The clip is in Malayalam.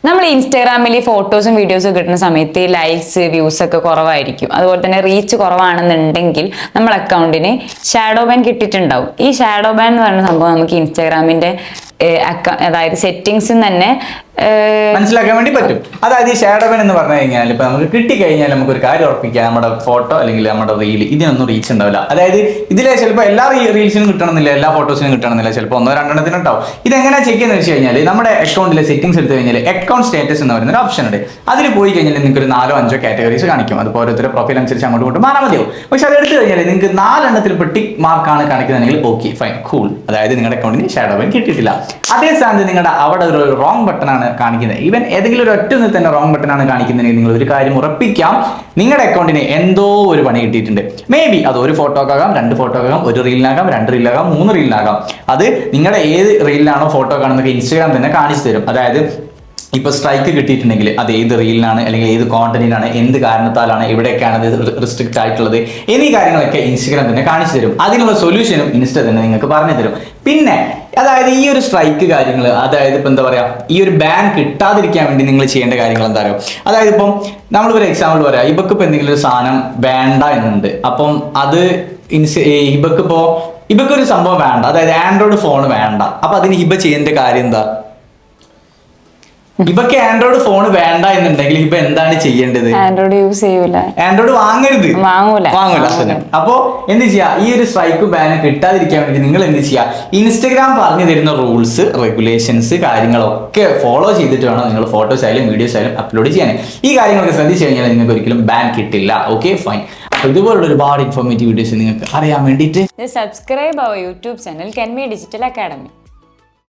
നമ്മൾ ഇൻസ്റ്റാഗ്രാമിൽ ഫോട്ടോസും വീഡിയോസും കിട്ടുന്ന സമയത്ത് ലൈക്സ് വ്യൂസ് ഒക്കെ കുറവായിരിക്കും. അതുപോലെ തന്നെ റീച്ച് കുറവാണെന്നുണ്ടെങ്കിൽ നമ്മൾ അക്കൗണ്ടിന് ഷാഡോ ബാൻ കിട്ടിയിട്ടുണ്ടാവും. ഈ ഷാഡോ ബാൻ എന്ന് പറയുന്ന സംഭവം നമുക്ക് ഇൻസ്റ്റാഗ്രാമിന്റെ അതായത് സെറ്റിംഗ്സിൽ തന്നെ മനസ്സിലാക്കാൻ വേണ്ടി പറ്റും. അതായത് ഈ ഷാഡോ ബാൻ എന്ന് പറഞ്ഞു കഴിഞ്ഞാൽ ഇപ്പൊ നമുക്ക് കിട്ടിക്കഴിഞ്ഞാൽ നമുക്ക് ഒരു കാര്യം ഉറപ്പിക്കാം, നമ്മുടെ ഫോട്ടോ അല്ലെങ്കിൽ നമ്മുടെ റീൽ ഇതിനൊന്നും റീച്ച് ഉണ്ടാവില്ല. അതായത് ഇതിലെ ചിലപ്പോൾ എല്ലാ റീൽസിനും കിട്ടണമെന്നില്ല, എല്ലാ ഫോട്ടോസിനും കിട്ടണമെന്നില്ല, ചിലപ്പോൾ 1-2 ഉണ്ടാവും. ഇതെങ്ങനെ ചെക്ക് ചെയ്യുന്നത് വെച്ച് കഴിഞ്ഞാൽ നമ്മുടെ അക്കൗണ്ടിലെ സെറ്റിംഗ്സ് എടുത്തു കഴിഞ്ഞാൽ അക്കൗണ്ട് സ്റ്റാറ്റസ് എന്ന് പറയുന്ന ഒരു ഓപ്ഷൻ ഉണ്ട്. അതിൽ പോയി കഴിഞ്ഞാൽ നിങ്ങൾക്ക് ഒരു 4-5 കാറ്റഗറീസ് കാണിക്കും. അതുപോലെ ഓരോരുത്തരുടെ പ്രൊഫൈൽ അനുസരിച്ച് അങ്ങോട്ട് കൊണ്ട് മാറാൻ മതിയാവും. പക്ഷെ അത് എടുത്തു കഴിഞ്ഞാൽ നിങ്ങൾക്ക് 4 ഇപ്പോൾ ടിക്ക് മാർക്കാണ് കാണിക്കുന്നതെങ്കിൽ ഓക്കെ ഫൈൻ കൂൾ, അതായത് നിങ്ങളുടെ അക്കൗണ്ടിന് ഷാഡോ ബാൻ കിട്ടിയിട്ടില്ല. അതേ സ്ഥാനത്ത് നിങ്ങളുടെ അവിടെ ഒരു റോങ് ബട്ടൺ ആണ് കാണിക്കുന്നത്. ഈവൻ ഏതെങ്കിലും ഒരു ഒറ്റ തന്നെ റോങ് ബട്ടൺ ആണ് കാണിക്കുന്നതെങ്കിൽ നിങ്ങൾ ഒരു കാര്യം ഉറപ്പിക്കാം, നിങ്ങളുടെ അക്കൗണ്ടിന് എന്തോ ഒരു പണി കിട്ടിയിട്ടുണ്ട്. മേ ബി അത് ഒരു ഫോട്ടോക്കാകാം, 2 ഫോട്ടോക്കാകാം, 1 റീലിനാകാം, 2 റീലിനാകാം, 3 റീലിനാകാം. അത് നിങ്ങളുടെ ഏത് റീലിലാണോ ഫോട്ടോ കാണുന്നതൊക്കെ ഇൻസ്റ്റാഗ്രാം തന്നെ കാണിച്ചു തരും. അതായത് ഇപ്പൊ സ്ട്രൈക്ക് കിട്ടിയിട്ടുണ്ടെങ്കിൽ അത് ഏത് റീലിനാണ് അല്ലെങ്കിൽ ഏത് കോണ്ടന്റിനാണ്, എന്ത് കാരണത്താലാണ്, എവിടെയൊക്കെയാണ് ഇത് റിസ്ട്രിക്റ്റ് ആയിട്ടുള്ളത് എന്നീ കാര്യങ്ങളൊക്കെ ഇൻസ്റ്റാഗ്രാം തന്നെ കാണിച്ചു തരും. അതിനുള്ള സൊല്യൂഷനും ഇൻസ്റ്റ തന്നെ നിങ്ങൾക്ക് പറഞ്ഞു തരും. പിന്നെ അതായത് ഈ ഒരു സ്ട്രൈക്ക് കാര്യങ്ങൾ, അതായത് ഇപ്പൊ എന്താ പറയാ, ഈ ഒരു ബാൻ കിട്ടാതിരിക്കാൻ വേണ്ടി നിങ്ങൾ ചെയ്യേണ്ട കാര്യങ്ങൾ എന്താ പറയുക. അതായത് ഇപ്പം നമ്മളിപ്പോൾ എക്സാമ്പിൾ പറയാം, ഇവക്ക് ഇപ്പൊ എന്തെങ്കിലും ഒരു സാധനം വേണ്ട എന്നുണ്ട്. അപ്പം അത് ഇവക്കൊരു സംഭവം വേണ്ട, അതായത് ആൻഡ്രോയിഡ് ഫോൺ വേണ്ട. അപ്പൊ അതിന് ഹിബ ചെയ്യേണ്ട കാര്യം എന്താ? ഇവക്ക് ആൻഡ്രോയിഡ് ഫോൺ വേണ്ട എന്നുണ്ടെങ്കിൽ ഇപ്പൊ എന്താണ് ചെയ്യേണ്ടത്? ആൻഡ്രോയിഡ് യൂസ് ചെയ്യൂല, ആൻഡ്രോയിഡ് വാങ്ങൂല. അപ്പോ എന്ത് ചെയ്യാ, ഈ ഒരു സ്ട്രൈക്ക് ബാൻ കിട്ടാതിരിക്കാൻ വേണ്ടി നിങ്ങൾ എന്ത് ചെയ്യാ, ഇൻസ്റ്റഗ്രാം പറഞ്ഞു തരുന്ന റൂൾസ് റെഗുലേഷൻസ് കാര്യങ്ങളൊക്കെ ഫോളോ ചെയ്തിട്ട് വേണം നിങ്ങൾ ഫോട്ടോസ് ആയാലും വീഡിയോസ് ആയാലും അപ്ലോഡ് ചെയ്യാൻ. ഈ കാര്യങ്ങളൊക്കെ ശ്രദ്ധിച്ചു കഴിഞ്ഞാൽ നിങ്ങൾക്ക് ഒരിക്കലും ബാൻ കിട്ടില്ല. Okay fine. അപ്പൊ ഇതുപോലുള്ള ഒരുപാട് ഇൻഫോർമേറ്റീവ് വീഡിയോസ് നിങ്ങൾക്ക് അറിയാൻ വേണ്ടിയിട്ട് സബ്സ്ക്രൈബ് അവർ യൂട്യൂബ് ചാനൽ കെൻമി ഡിജിറ്റൽ അക്കാഡമി.